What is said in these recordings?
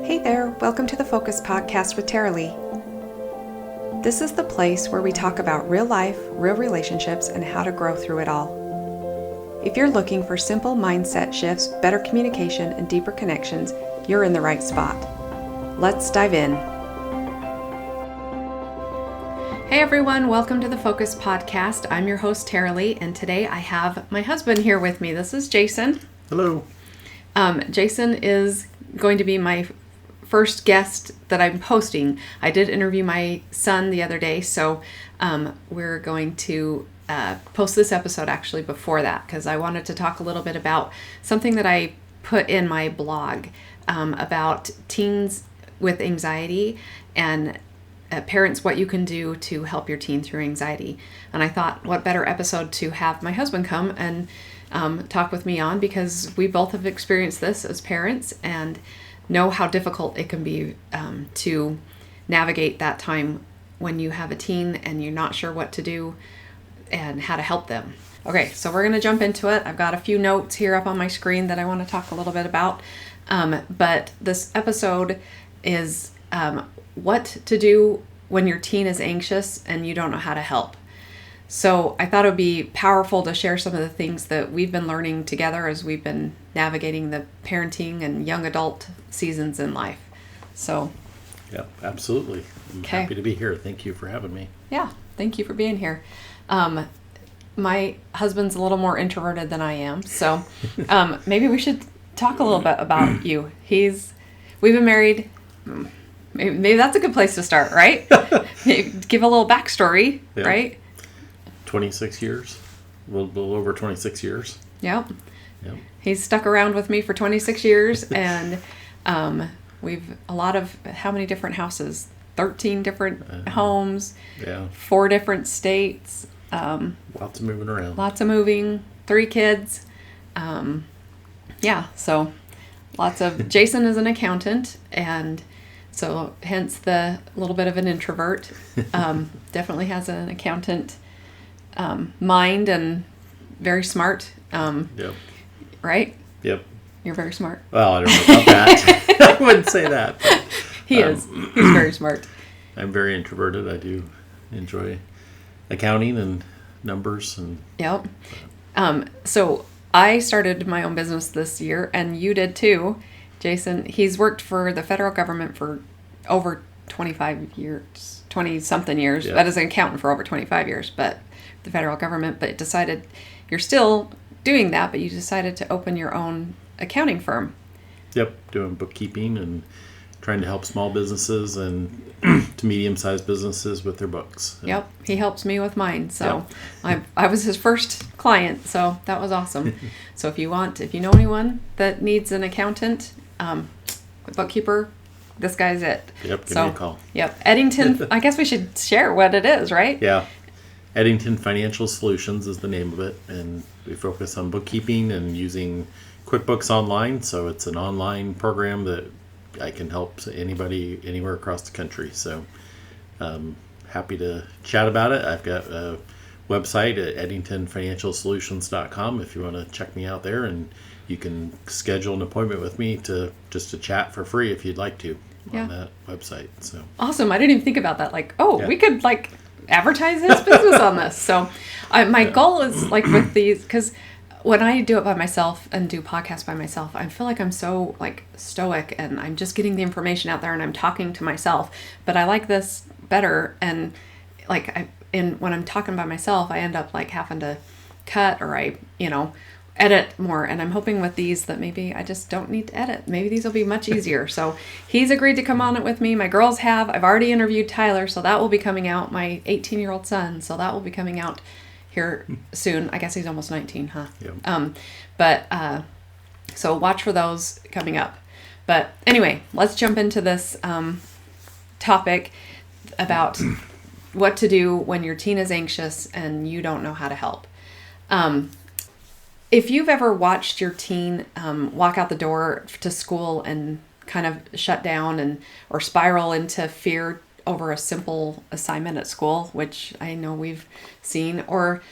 Hey there, welcome to the Focus Podcast with Taralee. This is the place where we talk about real life, real relationships, and how to grow through it all. If you're looking for simple mindset shifts, better communication, and deeper connections, you're in the right spot. Let's dive in. Hey everyone, welcome to the Focus Podcast. I'm your host Taralee, and today I have my husband here with me. This is Jason. Hello. Jason is going to be my first guest that I'm hosting. I did interview my son the other day, so we're going to post this episode actually before that because I wanted to talk a little bit about something that I put in my blog about teens with anxiety and parents, what you can do to help your teen through anxiety. And I thought, what better episode to have my husband come and talk with me on, because we both have experienced this as parents and know how difficult it can be to navigate that time when you have a teen and you're not sure what to do and how to help them. Okay, so we're going to jump into it. I've got a few notes here up on my screen that I want to talk a little bit about. But this episode is what to do when your teen is anxious and you don't know how to help. So I thought it would be powerful to share some of the things that we've been learning together as we've been navigating the parenting and young adult seasons in life. So. Yep, absolutely. I'm happy to be here. Thank you for having me. Yeah, thank you for being here. My husband's a little more introverted than I am, so maybe we should talk a little bit about you. We've been married. Maybe that's a good place to start, right? Give a little backstory, yep. Right? 26 years, a little over 26 years. Yep. He's stuck around with me for 26 years, and we've how many different houses? 13 different homes, 4 different states. Lots of moving around. Lots of moving, 3 kids. So lots of, Jason is an accountant, and so hence the little bit of an introvert. Definitely has an accountant mind and very smart. Yep. Right? Yep. You're very smart. Well, I don't know about that. I wouldn't say that. But, he is. He's very smart. I'm very introverted. I do enjoy accounting and numbers. Yep. So I started my own business this year, and you did too. Jason, he's worked for the federal government for over 25 years, 20-something years. Yep. That is an accountant for over 25 years, but the federal government, but decided you're still doing that, but you decided to open your own accounting firm. Yep, doing bookkeeping and trying to help small businesses and to medium-sized businesses with their books. Yep, he helps me with mine. So yep. I was his first client, so that was awesome. So if you know anyone that needs an accountant, a bookkeeper, this guy's it. Yep, give me a call. Yep, Eddington, I guess we should share what it is, right? Yeah. Eddington Financial Solutions is the name of it, and we focus on bookkeeping and using QuickBooks Online. So it's an online program that I can help anybody anywhere across the country. So happy to chat about it. I've got a website at eddingtonfinancialsolutions.com if you want to check me out there, and you can schedule an appointment with me to chat for free if you'd like to on that website. So awesome. I didn't even think about that. We could advertise his business on this. So my goal is with these, because when I do it by myself and do podcasts by myself, I feel like I'm so stoic and I'm just getting the information out there and I'm talking to myself. But I like this better, and when I'm talking by myself, I end up having to cut or edit more. And I'm hoping with these that maybe I just don't need to edit. Maybe these will be much easier. So he's agreed to come on it with me. My girls have. I've already interviewed Tyler, so that will be coming out. My 18-year-old son, so that will be coming out here soon. I guess he's almost 19, huh? Yep. So watch for those coming up. But anyway, let's jump into this topic about what to do when your teen is anxious and you don't know how to help. If you've ever watched your teen walk out the door to school and kind of shut down or spiral into fear over a simple assignment at school, which I know we've seen, or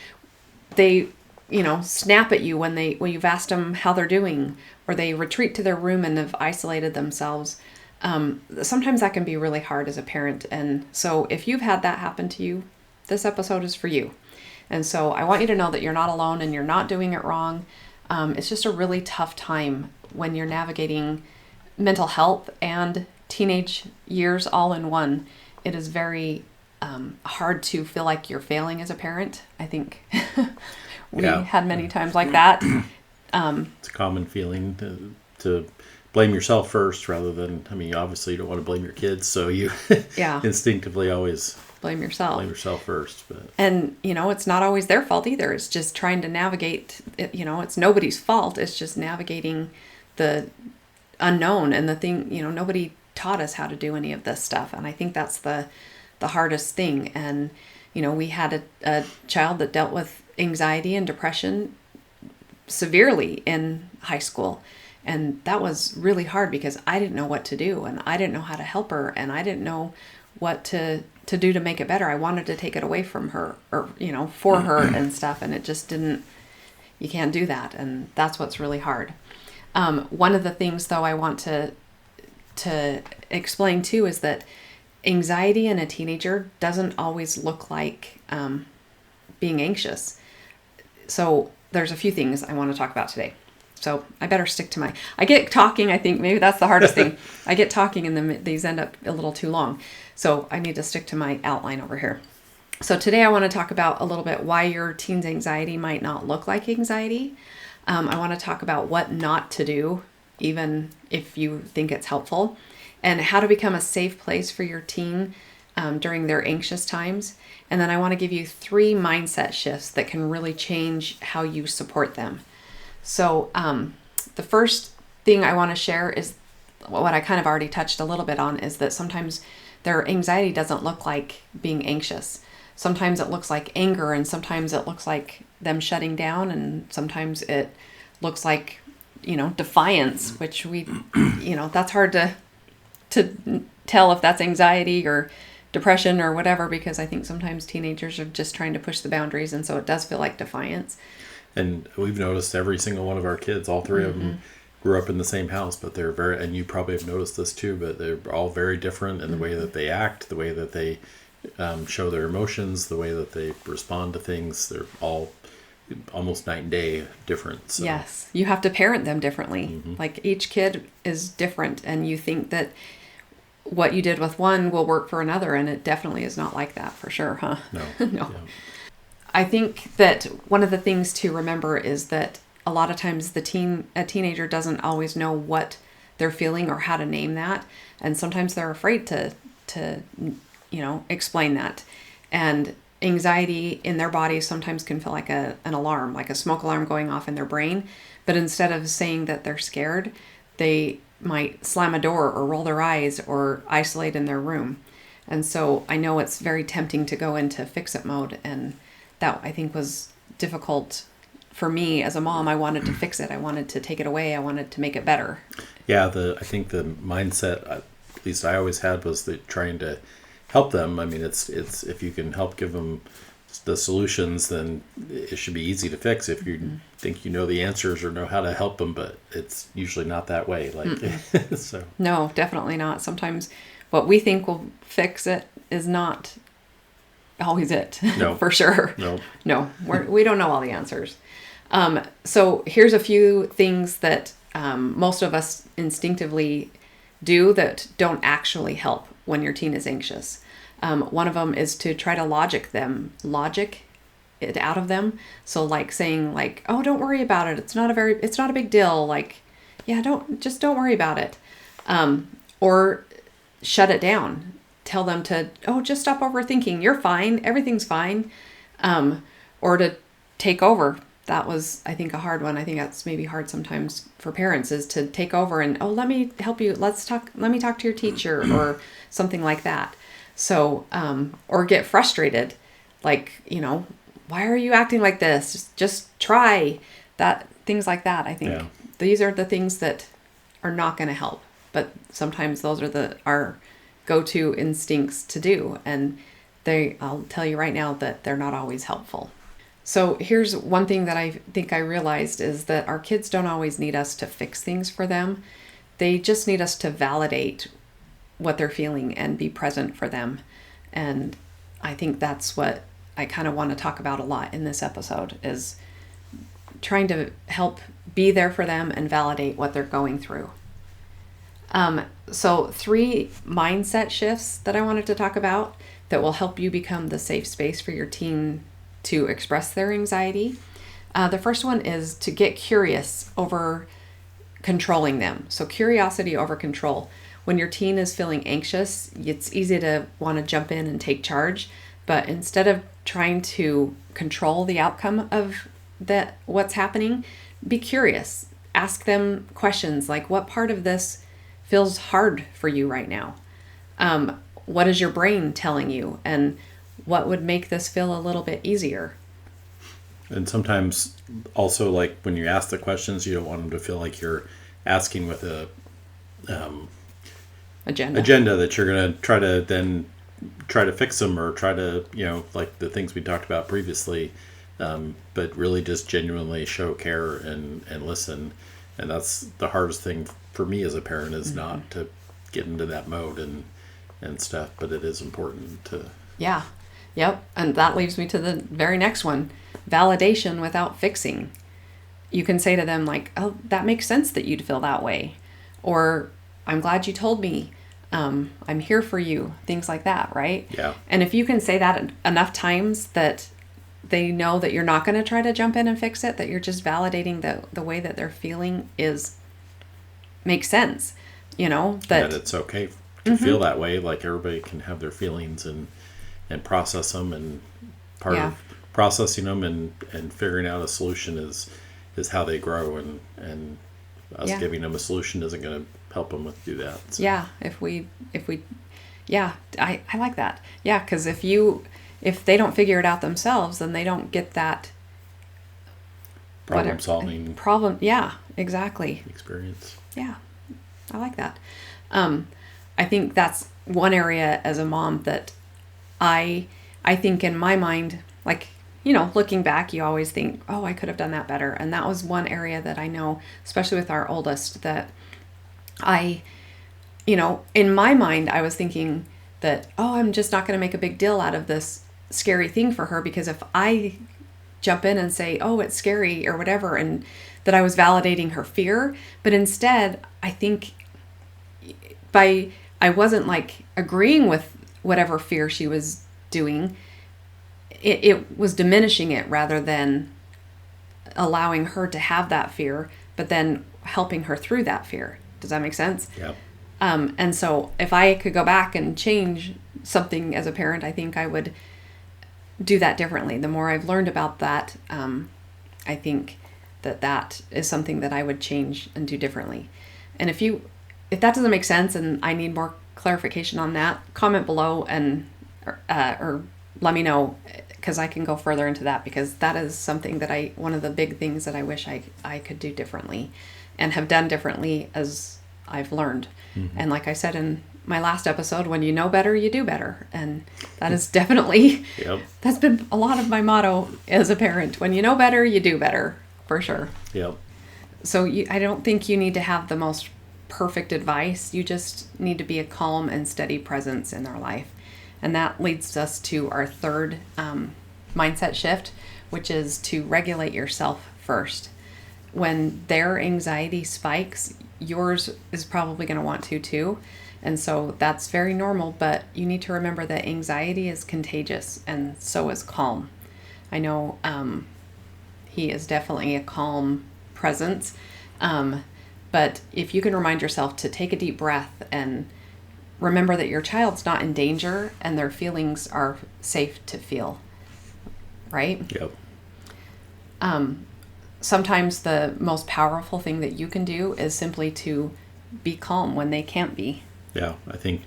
they you know, snap at you when you've asked them how they're doing, or they retreat to their room and have isolated themselves. sometimes that can be really hard as a parent. And so if you've had that happen to you, this episode is for you. And so I want you to know that you're not alone and you're not doing it wrong. It's just a really tough time when you're navigating mental health and teenage years all in one. It is very hard to feel like you're failing as a parent. I think we had many times like that. It's a common feeling to blame yourself first rather than, obviously you don't want to blame your kids, so you instinctively always blame yourself first. But. And, it's not always their fault either. It's just trying to navigate, it's nobody's fault. It's just navigating the unknown and the thing, nobody taught us how to do any of this stuff. And I think that's the hardest thing. And, we had a child that dealt with anxiety and depression severely in high school. And that was really hard because I didn't know what to do and I didn't know how to help her and I didn't know what to do to make it better. I wanted to take it away from her or, for her and stuff. And it just didn't, you can't do that. And that's what's really hard. One of the things though I want to explain too is that anxiety in a teenager doesn't always look like being anxious. So there's a few things I want to talk about today. So I better stick to I get talking, I think maybe that's the hardest thing. I get talking and then these end up a little too long. So I need to stick to my outline over here. So today I want to talk about a little bit why your teen's anxiety might not look like anxiety. I want to talk about what not to do, even if you think it's helpful, and how to become a safe place for your teen during their anxious times. And then I want to give you 3 mindset shifts that can really change how you support them. So the first thing I want to share is what I kind of already touched a little bit on, is that sometimes their anxiety doesn't look like being anxious. Sometimes it looks like anger, and sometimes it looks like them shutting down, and sometimes it looks like, defiance, which we, that's hard to tell if that's anxiety or depression or whatever, because I think sometimes teenagers are just trying to push the boundaries, and so it does feel like defiance. And we've noticed every single one of our kids, all 3 of them, grew up in the same house, but they're and you probably have noticed this too, but they're all very different in the way that they act, the way that they show their emotions, the way that they respond to things. They're all almost night and day different. So. Yes, you have to parent them differently. Like each kid is different, and you think that what you did with one will work for another, and it definitely is not like that for sure, huh? No. No. Yeah. I think that one of the things to remember is that a lot of times a teenager doesn't always know what they're feeling or how to name that. And sometimes they're afraid to explain that. And anxiety in their body sometimes can feel like an alarm, like a smoke alarm going off in their brain. But instead of saying that they're scared, they might slam a door or roll their eyes or isolate in their room. And so I know it's very tempting to go into fix-it mode, and that I think was difficult for me as a mom. I wanted to fix it. I wanted to take it away. I wanted to make it better. Yeah, I think the mindset, at least I always had, was trying to help them. It's if you can help give them the solutions, then it should be easy to fix if you think you know the answers or know how to help them, but it's usually not that way. So. No, definitely not. Sometimes what we think will fix it is not always it. No. For sure. No. We don't know all the answers. So here's a few things that most of us instinctively do that don't actually help when your teen is anxious. One of them is to try to logic it out of them. So like saying like, oh, don't worry about it. It's not a big deal. Like, yeah, don't worry about it. Or shut it down. Tell them to, just stop overthinking. You're fine. Everything's fine. Or to take over. That was, I think, a hard one. I think that's maybe hard sometimes for parents, is to take over and, let me help you. Let me talk to your teacher or something like that. So, or get frustrated. Like, why are you acting like this? Just try that. Things like that. I think these are the things that are not going to help. But sometimes those are our go-to instincts to do. And I'll tell you right now that they're not always helpful. So here's one thing that I think I realized is that our kids don't always need us to fix things for them. They just need us to validate what they're feeling and be present for them. And I think that's what I kind of want to talk about a lot in this episode, is trying to help be there for them and validate what they're going through. So 3 mindset shifts that I wanted to talk about that will help you become the safe space for your teen to express their anxiety. The first one is to get curious over controlling them. So curiosity over control. When your teen is feeling anxious, it's easy to want to jump in and take charge, but instead of trying to control the outcome of what's happening, be curious. Ask them questions like, what part of this feels hard for you right now? What is your brain telling you? And what would make this feel a little bit easier? And sometimes also, like, when you ask the questions, you don't want them to feel like you're asking with a agenda that you're going to try to fix them, or try to, like the things we talked about previously, but really just genuinely show care and listen. And that's the hardest thing for me as a parent, is not to get into that mode and stuff, but it is important to... Yeah. Yep. And that leads me to the very next one, validation without fixing. You can say to them like, oh, that makes sense that you'd feel that way. Or, I'm glad you told me. I'm here for you. Things like that, right? Yeah. And if you can say that enough times that they know that you're not going to try to jump in and fix it, that you're just validating the way that they're feeling makes sense. That it's okay to feel that way. Like, everybody can have their feelings and process them, and part of processing them and figuring out a solution is how they grow, and us giving them a solution isn't going to help them do that. So. Yeah, I like that. Yeah, because if they don't figure it out themselves, then they don't get that problem-solving yeah, exactly. experience. Yeah, I like that. I think that's one area as a mom that I think in my mind, like, looking back, you always think, oh, I could have done that better. And that was one area that I know, especially with our oldest, that in my mind, I was thinking that, oh, I'm just not going to make a big deal out of this scary thing for her, because if I jump in and say, oh, it's scary or whatever, and that I was validating her fear. But instead, I think I wasn't like agreeing with whatever fear she was doing. It was diminishing it rather than allowing her to have that fear, but then helping her through that fear. Does that make sense? Yeah. And so if I could go back and change something as a parent, I think I would do that differently. The more I've learned about that, I think that is something that I would change and do differently. And if that doesn't make sense and I need more clarification on that, comment below and or let me know, because I can go further into that, because that is something that one of the big things that I wish I could do differently and have done differently as I've learned. Mm-hmm. And like I said in my last episode, when you know better, you do better. And that is definitely, that's been a lot of my motto as a parent. When you know better, you do better, for sure. Yep. So I don't think you need to have the most perfect advice. You just need to be a calm and steady presence in their life. And that leads us to our third mindset shift, which is to regulate yourself first. When their anxiety spikes, yours is probably going to want to too. And so that's very normal, but you need to remember that anxiety is contagious, and so is calm. I know he is definitely a calm presence, but if you can remind yourself to take a deep breath and remember that your child's not in danger and their feelings are safe to feel, right? Yep. Sometimes the most powerful thing that you can do is simply to be calm when they can't be. Yeah, I think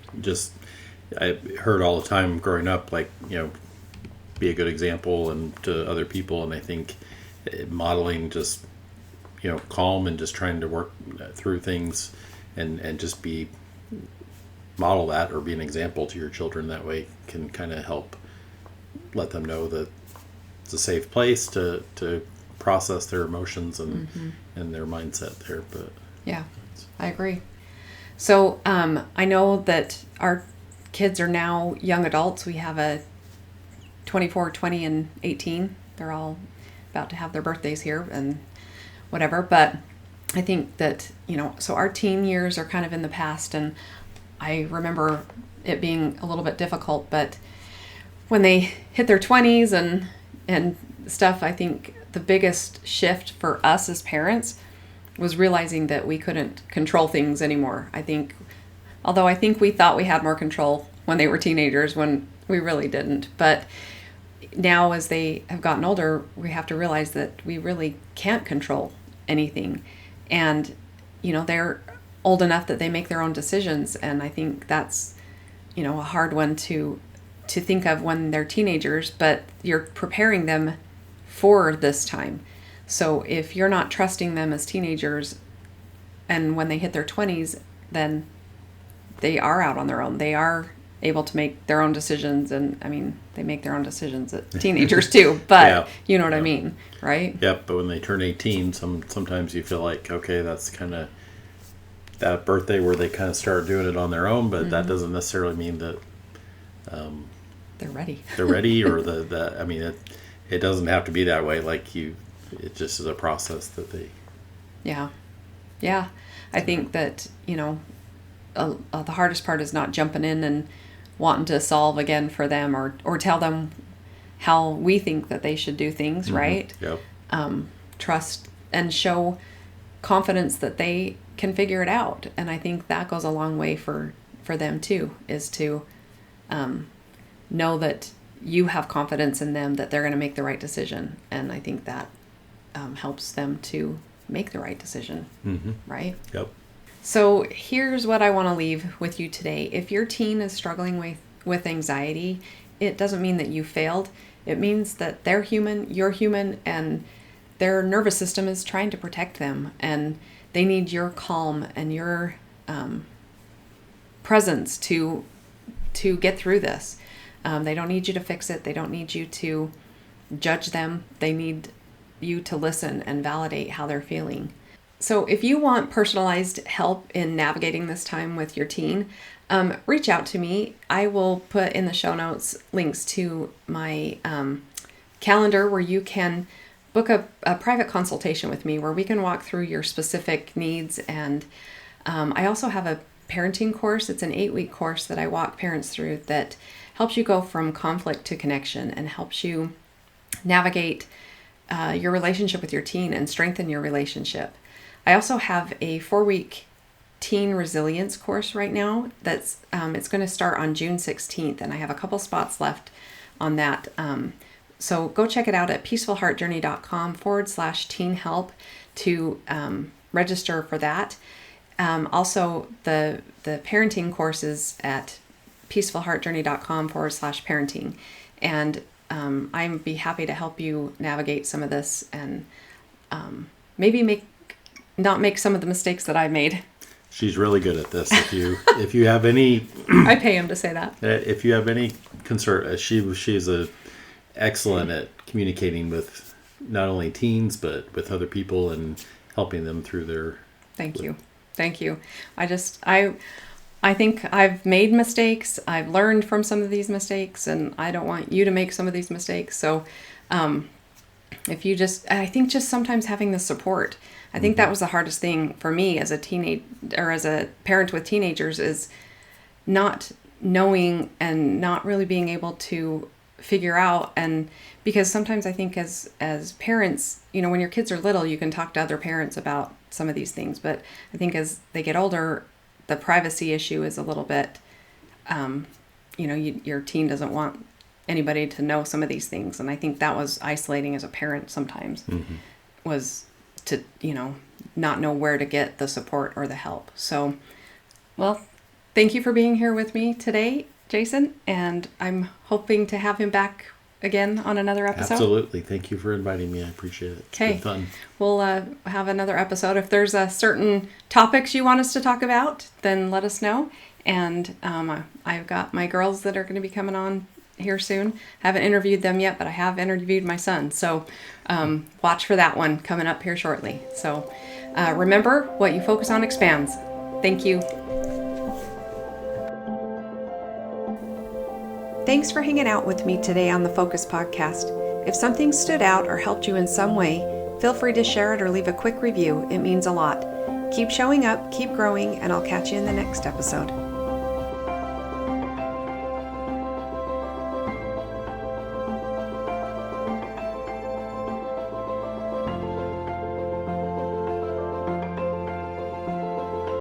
I heard all the time growing up, like, be a good example and to other people. And I think modeling just, calm and just trying to work through things and just model that or be an example to your children that way can kind of help let them know that it's a safe place to process their emotions and their mindset there. But yeah, I agree. So I know that our kids are now young adults. We have a 24, 20, and 18. They're all about to have their birthdays here and whatever. But I think that, so our teen years are kind of in the past, and I remember it being a little bit difficult. But when they hit their 20s and stuff, I think the biggest shift for us as parents was realizing that we couldn't control things anymore. Although I think we thought we had more control when they were teenagers, when we really didn't. But now as they have gotten older, we have to realize that we really can't control anything. And, they're old enough that they make their own decisions. And I think that's, a hard one to think of when they're teenagers, but you're preparing them for this time. So if you're not trusting them as teenagers, and when they hit their 20s, then they are out on their own. They are able to make their own decisions. And I mean, they make their own decisions as teenagers too, but Yeah. you know what I mean, right? Yep, but when they turn 18, sometimes you feel like, okay, that's kind of that birthday where they kind of start doing it on their own, but that doesn't necessarily mean that They're ready. they're ready, or I mean, it doesn't have to be that way. It just is a process that they. Yeah. I think that, the hardest part is not jumping in and wanting to solve again for them, or tell them how we think that they should do things, right? Yep. Trust and show confidence that they can figure it out. And I think that goes a long way for them too, is to know that you have confidence in them, that they're going to make the right decision. And I think that helps them to make the right decision, right? Yep. So here's what I want to leave with you today. If your teen is struggling with anxiety, it doesn't mean that you failed. It means that they're human, you're human, and their nervous system is trying to protect them. And they need your calm and your presence to get through this. They don't need you to fix it. They don't need you to judge them. They need you to listen and validate how they're feeling. So if you want personalized help in navigating this time with your teen, reach out to me. I will put in the show notes links to my calendar where you can book a private consultation with me, where we can walk through your specific needs. And I also have a parenting course. It's an 8-week course that I walk parents through that helps you go from conflict to connection and helps you navigate your relationship with your teen and strengthen your relationship. I also have a 4-week teen resilience course right now that's it's going to start on June 16th, and I have a couple spots left on that. So go check it out at peacefulheartjourney.com/teen help to register for that. Also, the parenting courses at peacefulheartjourney.com/parenting. And I'd be happy to help you navigate some of this and maybe not make some of the mistakes that I made. She's really good at this. If you have any, I pay him to say that. If you have any concern, she's excellent at communicating with not only teens but with other people and helping them through their. Thank you. I think I've made mistakes. I've learned from some of these mistakes, and I don't want you to make some of these mistakes. So, I think just sometimes having the support. I think that was the hardest thing for me as a parent with teenagers, is not knowing and not really being able to figure out. And because sometimes I think as parents, when your kids are little, you can talk to other parents about some of these things. But I think as they get older, the privacy issue is a little bit, your teen doesn't want anybody to know some of these things. And I think that was isolating as a parent sometimes, was to, not know where to get the support or the help. So, well, thank you for being here with me today, Jason. And I'm hoping to have him back again on another episode. Absolutely. Thank you for inviting me. I appreciate it. It's been fun. We'll have another episode. If there's certain topics you want us to talk about, then let us know. And I've got my girls that are going to be coming on here soon. Haven't interviewed them yet, but I have interviewed my son. So watch for that one coming up here shortly. So remember, what you focus on expands. Thank you. Thanks for hanging out with me today on the Focus Podcast. If something stood out or helped you in some way, feel free to share it or leave a quick review. It means a lot. Keep showing up, keep growing, and I'll catch you in the next episode.